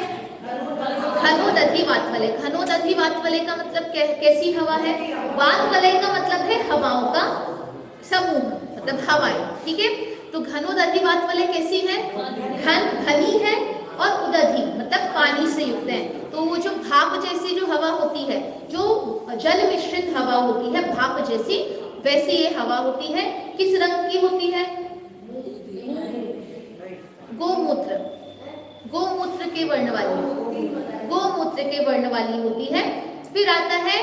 घनोदधि वातवलय। घनोदधि वातवलय का मतलब कैसी हवा है? वातवलय का मतलब है हवाओं का समूह, मतलब हवाएं। ठीक है, तो घनोदधि वातवलय कैसी है? घनी है और उदधि मतलब पानी से युक्त है। तो वो जो भाप जैसी जो हवा होती है, जो जल मिश्रित हवा होती है भाप जैसी, वैसी ये हवा होती है। किस रंग की होती है? गोमूत्र, गोमूत्र के वर्ण वाली, गोमूत्र के वर्ण वाली होती है। फिर आता है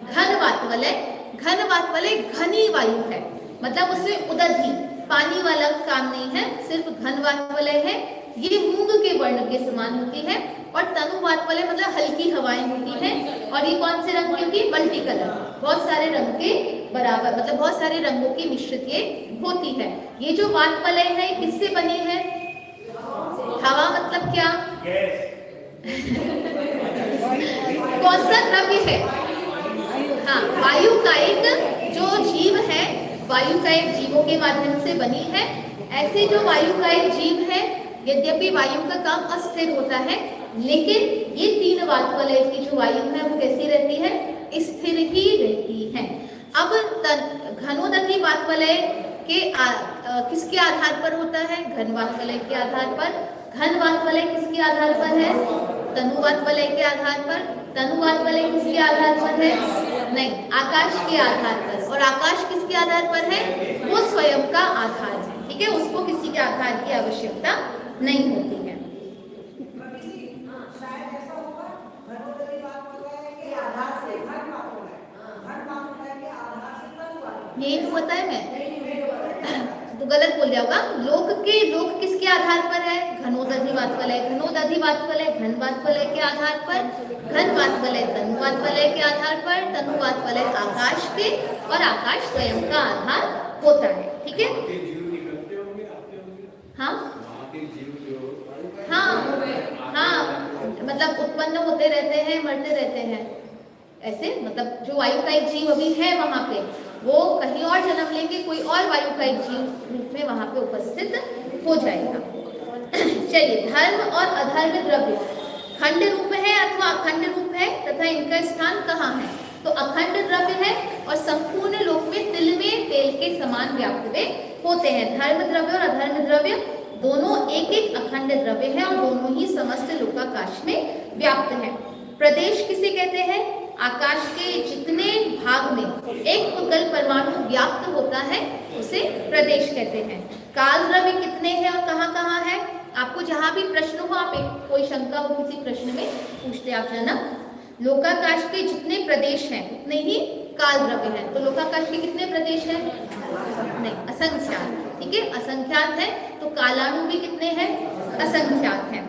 घन वातवलय। घन वातवलय घनी वायु है, मतलब उसमें उदधि पानी वाला काम नहीं है, सिर्फ घन वातवलय है। ये मूंग के वर्ण के समान होती है, और तनुवात वाले मतलब हल्की हवाएं होती हैं, और ये कौन से रंग की होगी? मल्टी कलर, बहुत सारे रंग के बराबर, मतलब बहुत सारे रंगों की मिश्रित ये होती है। ये जो वात वलय है किससे बनी है? हवा मतलब क्या? कौन सा द्रव्य है? हाँ, वायु का एक जो जीव है, वायु का एक जीवों के माध्यम से बनी है। ऐसे जो वायु का एक जीव है, यद्यपि वायु का काम अस्थिर होता है, लेकिन ये 3 वात वलय की जो वायु है वो कैसी रहती है? स्थिर ही रहती है। अब घनोदधि वात वलय के किसके आधार पर होता है? घन वात वलय के आधार पर। घन वात वलय किसके आधार पर है? तनुवात वलय के आधार पर। तनुवात वलय किसके आधार पर है? नहीं, आकाश के आधार पर। और आकाश किसके आधार पर है? वो स्वयं का आधार है, ठीक है, उसको किसी के आधार की आवश्यकता नहीं होती है। यही तो बताया मैं, तो गलत बोल जाऊंगा। लोक किसके आधार पर है? घनोदधि वात वलय। घनोदधि वात वलय घन वात वलय के आधार पर, घन वात वलय तनुवात वलय के आधार पर, तनुवात वलय आकाश के, और आकाश स्वयं का आधार होता है, ठीक है। हाँ हाँ हाँ, मतलब उत्पन्न होते रहते हैं, मरते रहते हैं, ऐसे मतलब जो वायु का एक जीव अभी है वहां पे, वो कहीं और जन्म लेंगे, कोई और वायु का एक जीव रूप में वहां पे उपस्थित हो जाएगा। चलिए, धर्म और अधर्म द्रव्य खंड रूप है अथवा अखंड रूप है, तथा इनका स्थान कहाँ है? तो अखंड द्रव्य है और संपूर्ण लोक में तिल में तेल के समान व्याप्त वे होते हैं। धर्म द्रव्य और अधर्म द्रव्य दोनों एक एक अखंड द्रव्य है और दोनों ही समस्त लोकाकाश में व्याप्त है। प्रदेश किसे कहते हैं? आकाश के जितने भाग में एक पुद्गल परमाणु व्याप्त होता है उसे प्रदेश कहते हैं। काल द्रव्य कितने हैं और कहाँ कहाँ है? आपको जहां भी प्रश्न हो, आप एक कोई शंका हो किसी प्रश्न में पूछते आप जाना। लोकाकाश के जितने प्रदेश हैं उतने ही काल द्रव्य हैं। तो लोकाकाश के कितने प्रदेश हैं? नहीं, असंख्यात, ठीक है, असंख्यात है। तो कालाणु भी कितने हैं? असंख्यात हैं,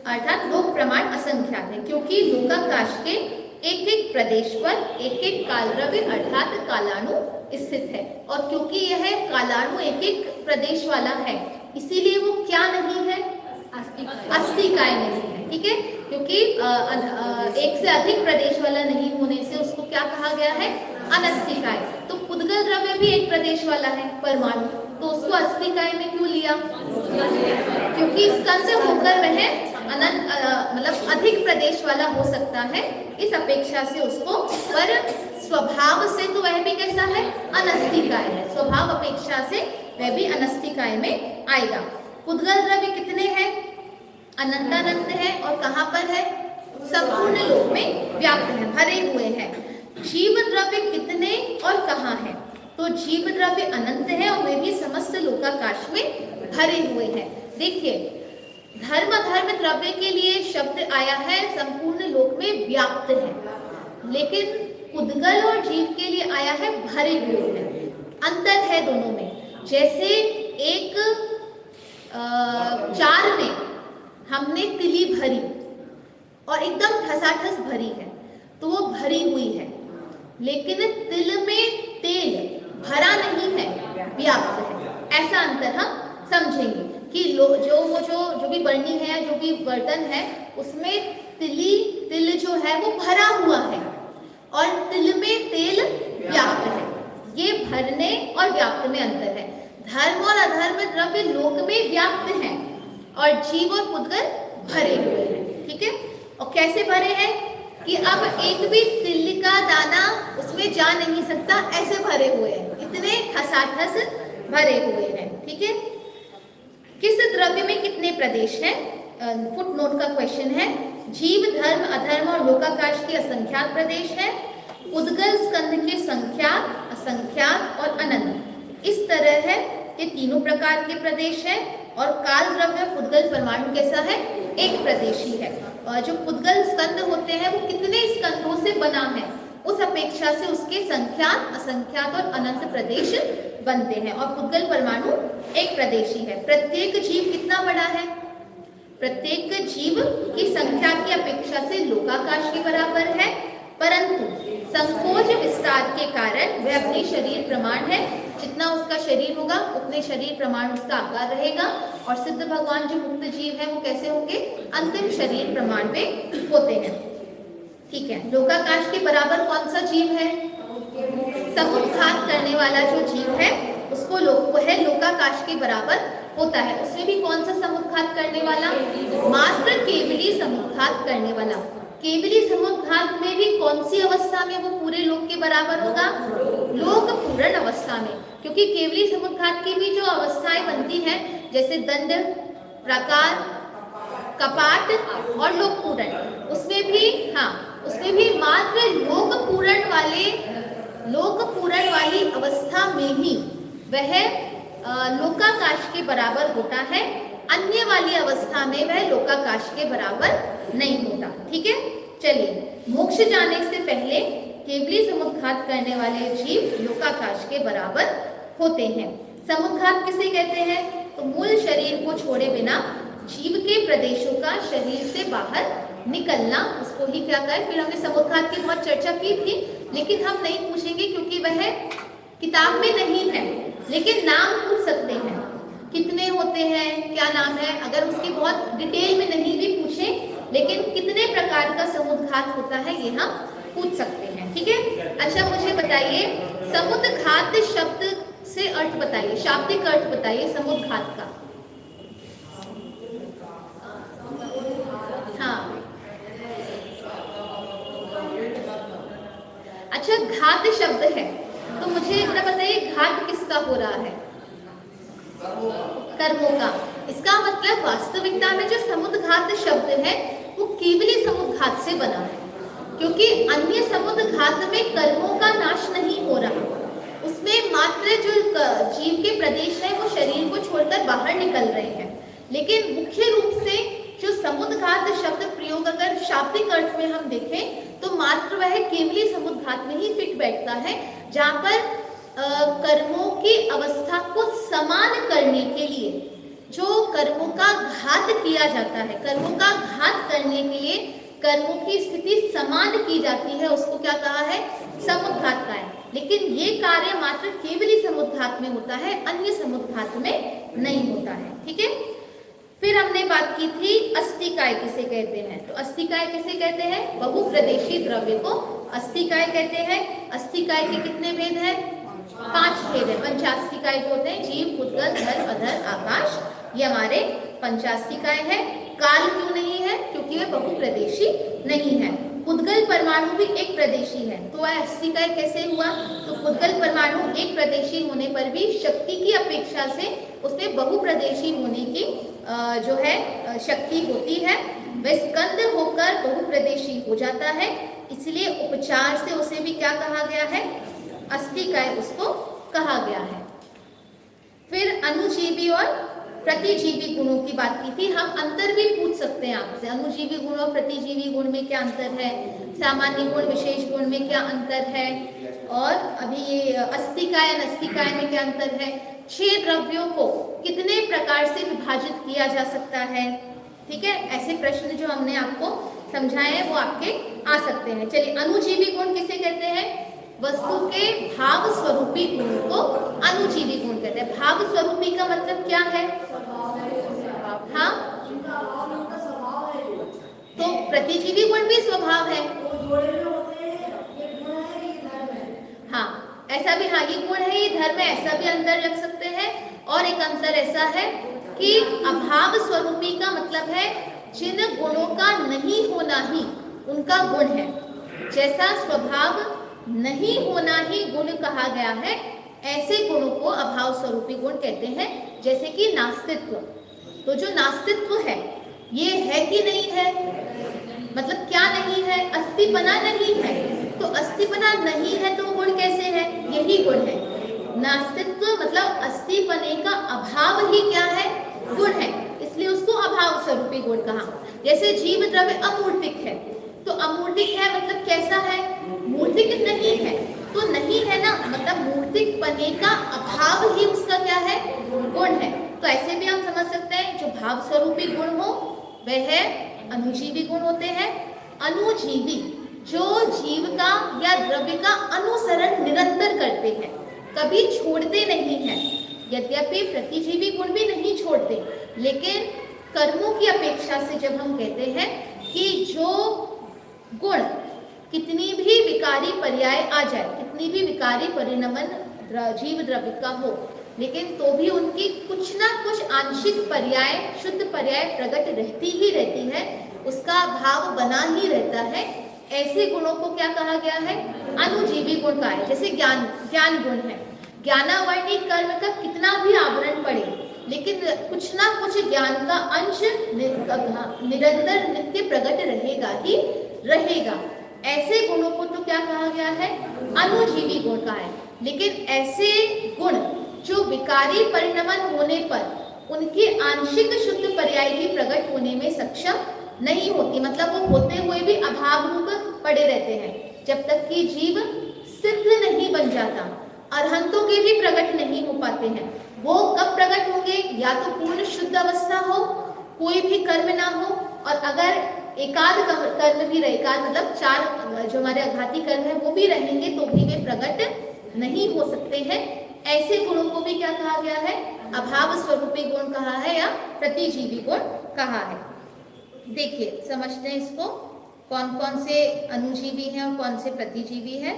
अर्थात लोक प्रमाण असंख्यात है, क्योंकि लोकाकाश के एक एक प्रदेश पर एक एक काल द्रव्य अर्थात कालाणु स्थित है। और क्योंकि यह कालाणु एक एक प्रदेश वाला है, इसीलिए वो क्या नहीं है? अस्थिकाय नहीं है, ठीक है, क्योंकि एक से अधिक प्रदेश वाला नहीं होने से उसको क्या कहा गया है? अनस्थिकाय। तो पुद्गल द्रव्य भी एक प्रदेश वाला है, परमाणु, तो उसको अस्थिकाय में क्यों लिया? क्योंकि स्कंद होकर वह अनंत मतलब अधिक प्रदेश वाला हो सकता है, इस अपेक्षा से उसको, पर स्वभाव से तो वह भी कैसा है? अनस्थिकाय है। स्वभाव अपेक्षा से वह भी अनस्थिकाय में आएगा। पुद्गल द्रव्य कितने हैं? अनंतानंत है, और कहाँ पर है? संपूर्ण लोक में व्याप्त है, भरे हुए हैं। जीव द्रव्य कितने और कहाँ है? तो जीव द्रव्य अनंत है और वे भी समस्त लोकाकाश में भरे हुए हैं। देखिए, धर्म धर्म द्रव्य के लिए शब्द आया है संपूर्ण लोक में व्याप्त है, लेकिन पुद्गल और जीव के लिए आया है भरे हुए हैं। अंतर है दोनों में। जैसे एक जार में हमने तिली भरी और एकदम ठसाठस भरी है, तो वो भरी हुई है, लेकिन तिल में तेल भरा नहीं है, व्याप्त है। ऐसा अंतर हम समझेंगे कि जो भी बरनी है, जो भी बर्तन है, उसमें तिल जो है वो भरा हुआ है और तिल में तेल व्याप्त है। ये भरने और व्याप्त में अंतर है। धर्म और अधर्म द्रव्य लोक में व्याप्त हैं और जीव और पुद्गल भरे हुए हैं, ठीक है। और कैसे भरे हैं कि अब एक भी तिल का दाना उसमें जा नहीं सकता, ऐसे भरे हुए हैं, इतने खसाठस भरे हुए हैं, ठीक है। किस द्रव्य में कितने प्रदेश हैं? फुटनोट का क्वेश्चन है। जीव, धर्म, अधर्म और लोकाकाश के असंख्यात प्रदेश हैं। पुद्गल स्कंद के संख्यात, असंख्यात और अनंत, इस तरह है ये तीनों प्रकार के प्रदेश हैं। और काल द्रव्य पुद्गल परमाणु कैसा है? एक प्रदेशी है। और जो पुद्गल स्कंद होते हैं वो कितने स्कंदों से बना है, उस अपेक्षा से उसके संख्यात, असंख्यात और अनंत प्रदेश बनते हैं। और पुद्गल परमाणु एक प्रदेशी है। प्रत्येक जीव कितना बड़ा है? प्रत्येक जीव की संख्या की अपेक्षा से लोकाकाश के बराबर है, परंतु संकोच विस्तार के कारण वह अपने शरीर प्रमाण है, जितना उसका शरीर होगा उतने शरीर प्रमाण उसका आकार रहेगा। और सिद्ध भगवान जो मुक्त जीव है वो कैसे होंगे, अंतिम शरीर प्रमाण में होते हैं। ठीक है, लोकाकाश के बराबर कौन सा जीव है, समुद्घात करने वाला जो जीव है उसको वो है लोकाकाश के बराबर होता है। उसमें भी कौन सा समुद्घात करने वाला, मात्र केवली समुद्घात करने वाला। केवली समुद्घात में भी कौन सी अवस्था में वो पूरे लोक के बराबर होगा, लोक पूर्ण अवस्था में, क्योंकि केवली समुद्घात की भी जो अवस्थाएं बनती हैं जैसे दंड, प्राकार, कपाट और लोक पूर्ण, उसमें भी मात्र लोक पूर्ण वाली अवस्था में ही वह लोकाकाश के बराबर होता है, अन्य वाली अवस्था में वह लोकाकाश के बराबर नहीं होता। ठीक है, चलिए, मोक्ष जाने से पहले केवली समुद्घात करने वाले जीव लोकाकाश के बराबर होते हैं। समुद्घात किसे कहते हैं, तो मूल शरीर को छोड़े बिना जीव के प्रदेशों का शरीर से बाहर निकलना, उसको ही क्या कहें। फिर हमने समुद्घात की बहुत चर्चा की थी, लेकिन हम नहीं पूछेंगे क्योंकि वह किताब में नहीं है, लेकिन नाम पूछ सकते हैं, कितने होते हैं, क्या नाम है। अगर उसकी बहुत डिटेल में नहीं भी पूछे, लेकिन कितने प्रकार का समुद्घात होता है ये हम पूछ सकते हैं। ठीक है, अच्छा मुझे बताइए, समुद्घात शब्द से अर्थ बताइए, शाब्दिक अर्थ बताइए समुद्घात का। हाँ, अच्छा, घात शब्द है, तो मुझे इतना बताइए घात किसका हो रहा है, कर्मों का। इसका मतलब वास्तविकता में जो समुद्घात शब्द है वो केवली समुद्घात से बना है, क्योंकि अन्य समुद्घात में कर्मों का नाश नहीं हो रहा, उसमें मात्र जो जीव के प्रदेश है वो शरीर को छोड़कर बाहर निकल रहे हैं। लेकिन मुख्य रूप से जो समुद्घात शब्द प्रयोग अगर शाब्दिक अर्थ में हम देखें तो मात्र वह केवली समुद्घात में ही फिट बैठता है, जहाँ पर कर्मों की अवस्था को समान करने के लिए जो कर्मों का घात किया जाता है, कर्मों का घात करने के लिए कर्मों की स्थिति समान की जाती है, उसको क्या कहा है, समुद्घात का है। लेकिन ये कार्य मात्र केवली समुद्घात में होता है, अन्य समुद्घात में नहीं होता है। ठीक है, फिर हमने बात की थी अस्थिकाय किसे कहते हैं, तो अस्थिकाय किसे कहते हैं, बहुप्रदेशी द्रव्य को अस्थिकाय कहते हैं। अस्थिकाय के कितने भेद हैं, 5 भेद है। पंचास्थिकाय जो होते हैं जीव, भूतगल, धर, अधर, आकाश, ये हमारे पंचास्थिकाय है। काल क्यों नहीं है, क्योंकि वह बहुप्रदेशी नहीं है। पुद्गल परमाणु भी एक प्रदेशी है, तो वह अस्थिकाय कैसे हुआ, तो पुद्गल परमाणु एक प्रदेशी होने पर भी शक्ति की अपेक्षा से उसमें बहुप्रदेशी होने की जो है शक्ति होती है, वह स्कंद होकर बहुप्रदेशी हो जाता है, इसलिए उपचार से उसे भी क्या कहा गया है, अस्थिकाय उसको कहा गया है। फिर अनुजीवी और प्रतिजीवी गुणों की बात की थी, हम अंतर भी पूछ सकते हैं आपसे, अनुजीवी गुण और प्रतिजीवी गुण में क्या अंतर है, सामान्य गुण विशेष गुण में क्या अंतर है, और अभी ये अस्थिकाय अनस्थिकाय में क्या अंतर है, 6 द्रव्यों को कितने प्रकार से विभाजित किया जा सकता है। ठीक है, ऐसे प्रश्न जो हमने आपको समझाए हैं वो आपके आ सकते हैं। चलिए, अनुजीवी गुण किसे कहते हैं, वस्तु के भाव स्वरूपी गुण को अनुजीवी गुण कहते हैं। भाव स्वरूपी का मतलब क्या है, हाँ, तो प्रतिजीवी गुण भी स्वभाव है, हाँ, ऐसा भी, हाँ, ये गुण है, ये धर्म है, ऐसा भी अंतर रख सकते हैं। और एक अंतर ऐसा है कि अभाव स्वरूपी का मतलब है जिन गुणों का नहीं होना ही उनका गुण है, जैसा स्वभाव नहीं होना ही गुण कहा गया है, ऐसे गुणों को अभाव स्वरूपी गुण कहते हैं। जैसे कि नास्तित्व, तो जो नास्तित्व है ये है कि नहीं है, मतलब क्या नहीं है, अस्तिपना नहीं है, तो अस्तिपना नहीं है तो गुण कैसे है, यही गुण है। नास्तित्व मतलब अस्तिपने का अभाव ही क्या है, गुण है, इसलिए उसको अभाव स्वरूपी गुण कहा। जैसे जीव द्रव्य अमूर्तिक है, तो अमूर्तिक है मतलब कैसा है, मूर्तिक नहीं है, तो नहीं है ना, मतलब मूर्तिक पने का अभाव ही उसका क्या है, गुण है। तो ऐसे भी हम समझ सकते हैं जो भाव स्वरूपी गुण हो वह है अनुजीवी गुण होते हैं। अनुजीवी जो जीव का या द्रव्य का अनुसरण निरंतर करते हैं, कभी छोड़ते नहीं हैं। यद्यपि प्रतिजीवी गुण भी नहीं छोड़ते, लेकिन कर्मों की अपेक्षा से जब हम कहते हैं कि जो गुण कितनी भी विकारी पर्याय आ जाए, कितनी भी विकारी परिणमन जीव द्रव्य का हो, लेकिन तो भी उनकी कुछ ना कुछ आंशिक पर्याय, शुद्ध पर्याय प्रकट रहती ही रहती है, उसका भाव बना ही रहता है। ऐसे गुणों को क्या कहा गया है? अनुजीवी गुण कहा है। जैसे ज्ञान गुण है। ज्ञानावर्णी कर्म का कितना भी आवरण पड़े, लेकिन कुछ ना कुछ ज्ञान का अंश निरंतर नित्य प्रकट रहेगा ही रहेगा। ऐसे गुणों को तो क्या कहा गया है? अनुजीवी गुण कहा है। लेकिन ऐसे गुण जो विकारी परिणमन होने पर उनके आंशिक शुद्ध पर्याय भी प्रकट होने में सक्षम नहीं होती, मतलब वो होते हुए भी अभाव रूप पड़े रहते हैं। जब तक कि जीव सिद्ध नहीं बन जाता, अरहंतों के भी प्रकट नहीं हो पाते हैं। वो कब प्रकट होंगे? या तो पूर्ण शुद्ध अवस्था हो, कोई भी कर्म ना हो, और अगर एकाध कर्म भी रहे, एकाध मतलब 4 जो हमारे आघाती कर्म है वो भी रहेंगे, तो भी वे प्रकट नहीं हो सकते हैं। ऐसे गुणों को भी क्या कहा गया है? अभाव स्वरूपी गुण कहा है या प्रतिजीवी गुण कहा है। देखिए, समझते हैं इसको, कौन कौन से अनुजीवी हैं और कौन से प्रतिजीवी हैं।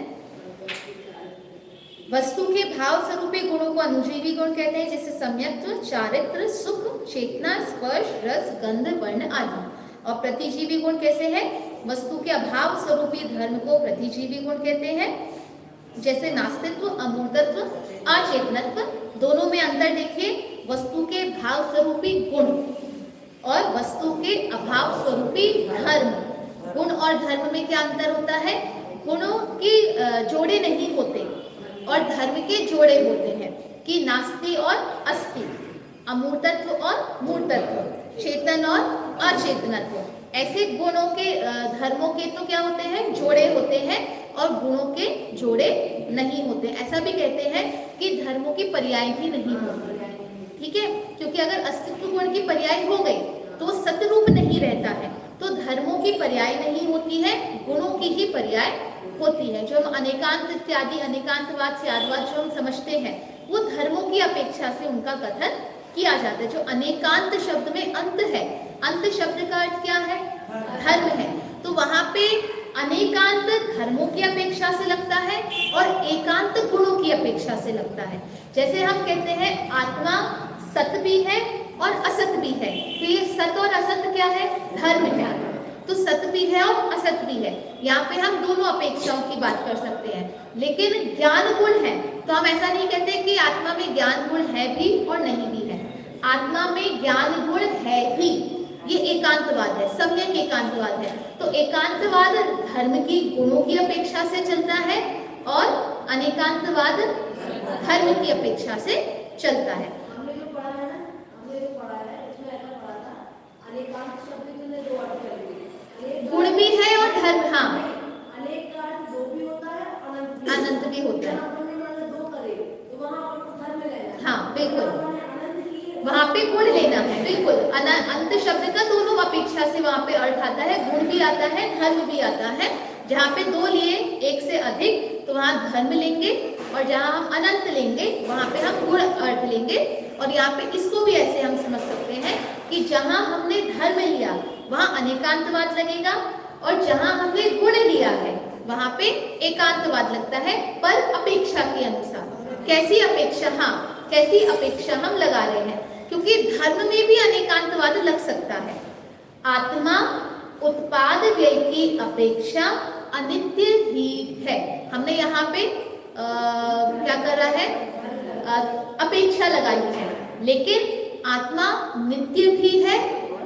वस्तु के भाव स्वरूपी गुणों को अनुजीवी गुण कहते हैं, जैसे सम्यक्त्व, चारित्र, सुख, चेतना, स्पर्श, रस, गंध, वर्ण आदि। और प्रतिजीवी गुण कैसे हैं? वस्तु के अभाव स्वरूपी धर्म को प्रतिजीवी गुण कहते हैं, जैसे नास्तित्व, अमूर्तत्व, अचेतनत्व। दोनों में अंतर देखिए, वस्तु के भाव स्वरूपी गुण और वस्तु के अभाव स्वरूपी धर्म। गुण और धर्म में क्या अंतर होता है? गुणों के जोड़े नहीं होते और धर्म के जोड़े होते हैं, कि नास्ति और अस्ति, अमूर्तत्व और मूर्तत्व, चेतन और अचेतनत्व। ऐसे गुणों के धर्मों के तो क्या होते हैं? जोड़े होते हैं, और गुणों के जोड़े नहीं होते। ऐसा भी कहते हैं कि धर्मों की पर्याय भी नहीं होती, ठीक है, क्योंकि अगर अस्तित्व गुण की पर्याय हो गई तो सतरूप नहीं रहता है, तो धर्मों की पर्याय नहीं होती है, गुणों की ही पर्याय होती है। जो हम अनेकांत इत्यादि अनेकांतवाद से आदवाद जो हम समझते हैं, वो धर्मों की अपेक्षा से उनका कथन किया जाता है। जो अनेकांत शब्द में अंत है, अंत शब्द का अर्थ क्या है? धर्म है। तो वहां पे अनेकांत धर्मों की अपेक्षा से लगता है और एकांत गुणों की अपेक्षा से लगता है। जैसे हम कहते हैं आत्मा सत भी है और असत भी है, तो ये सत और असत क्या है? धर्म है। तो सत भी है और असत भी है, यहाँ पे हम दोनों अपेक्षाओं की बात कर सकते हैं। लेकिन ज्ञान गुण है तो हम ऐसा नहीं कहते कि आत्मा में ज्ञान गुण है भी और नहीं भी है। आत्मा में ज्ञान गुण है ही, ये एकांतवाद है, सम्यक एकांतवाद है। तो एकांतवाद धर्म की गुणों की अपेक्षा से चलता है और अनेकांतवाद धर्म की अपेक्षा से चलता है। हमने जो पढ़ा है ना, हमने जो पढ़ा है उसमें ऐसा पढ़ा था, अनेकांत शब्द के 2 अर्थ करेंगे, गुण भी है और धर्म, हाँ, अनेक का अर्थ 2 भी होता है, अनंत भी होता है। अगर 2 करे तो वहाँ पर धर्म लेना है। हाँ बिल्कुल, वहाँ पे गुण लेना है, बिल्कुल। अंत शब्द का दोनों अपेक्षा से वहाँ पे अर्थ आता है, गुण भी आता है, धर्म भी आता है। जहाँ पे 2 लिए, 1 से अधिक, तो वहाँ धर्म लेंगे, और जहाँ हम अनंत लेंगे वहाँ पे हम गुण अर्थ लेंगे। और यहाँ पे इसको भी ऐसे हम समझ सकते हैं कि जहाँ हमने धर्म लिया वहाँ अनेकांतवाद लगेगा, और जहाँ हमने गुण लिया है वहाँ पे एकांतवाद लगता है, पर अपेक्षा के अनुसार। कैसी अपेक्षा? हाँ, कैसी अपेक्षा हम लगा रहे हैं, क्योंकि धर्म में भी अनेकांतवाद लग सकता है। आत्मा उत्पाद व्यय की अपेक्षा अनित्य ही है। हमने यहाँ पे क्या कर रहा है? अपेक्षा लगाई है, लेकिन आत्मा नित्य भी है,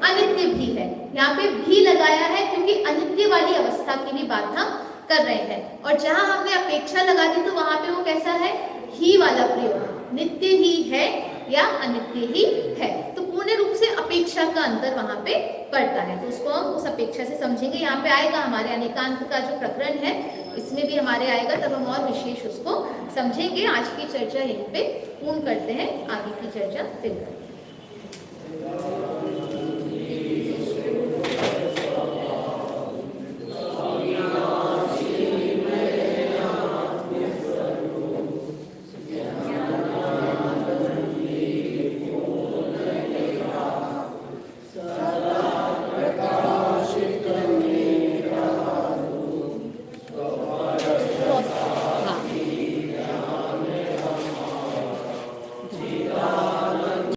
अनित्य भी है। यहाँ पे भी लगाया है क्योंकि अनित्य वाली अवस्था की भी बात हम कर रहे हैं। और जहाँ हमने अपेक्षा लगा दी तो वहां पे वो कैसा है? ही वाला प्रयोग, नित्य ही है या अनित्य ही है। तो पूर्ण रूप से अपेक्षा का अंतर वहां पे पड़ता है, तो उसको हम उस अपेक्षा से समझेंगे। यहाँ पे आएगा हमारे अनेकांत का जो प्रकरण है, इसमें भी हमारे आएगा, तब हम और विशेष उसको समझेंगे। आज की चर्चा यहीं पे पूर्ण करते हैं, आगे की चर्चा फिर करेंगे।